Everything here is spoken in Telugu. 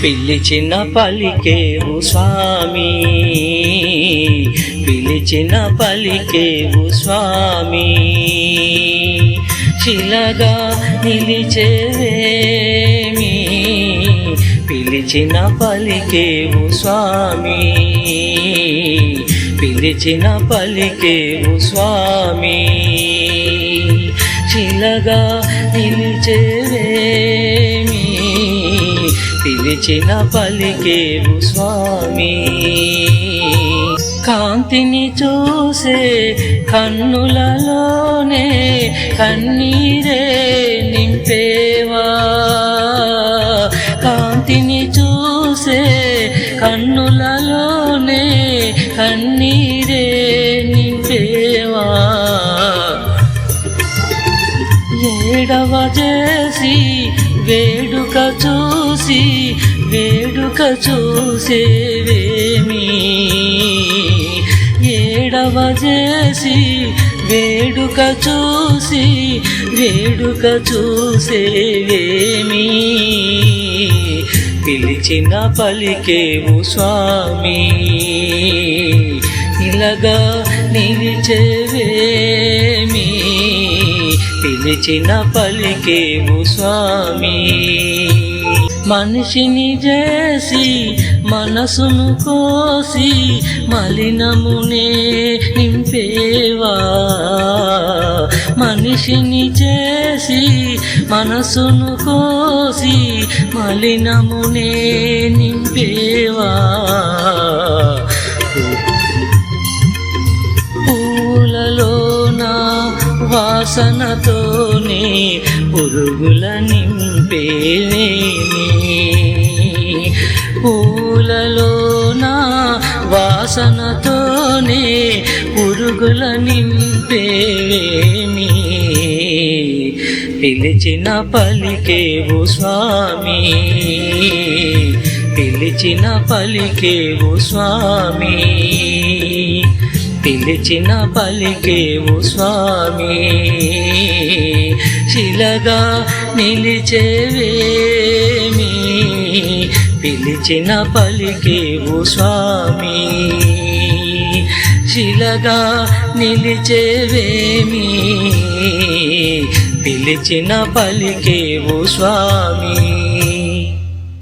పిలిచిన పలికేవు స్వామి, పిలిచిన పలికేవు స్వామి, శిలగా నిలిచేవేమి, పిలిచిన పలికేవు స్వామి, పిలిచిన పలికేవు స్వామి, శిలగా నిలిచేవేమి, పిలిచిన పలికేవు స్వామి. కాంతిని చూసే కన్నులలోనే కన్నీరే నింపేవా, కాంతిని చూసే కన్నులలోనే కన్నీరే నింపేవా, ఏడవ చేసి వేడుక చూసి వేడుక చూసేవేమి, ఏడవ చేసి వేడుక చూసి వేడుక చూసేవేమి, పిలిచిన పలికేవు స్వామి, ఇలాగా నిలిచేవేమి, పిలిచిన పలికేవు స్వామి. మనిషిని చేసి మనసును కోసి మలినమునే నింపేవా, మనిషిని చేసి మనసును కోసి మలినమునే నింపేవా, పూలలోనా వాసనతోనే పురుగుల నింపేవేమి, పూలలోనా వాసనతోనే పురుగుల నింపేవేమి, పిలిచిన పలికేవు స్వామి, పిలిచిన పలికేవు స్వామి, పిలిచిన పలికేవు స్వామి, శిలగా నిలిచేవేమి, పిలిచిన పలికేవు స్వామి, శిలగా నిలిచేవేమి, పిలిచిన పలికేవు స్వామి.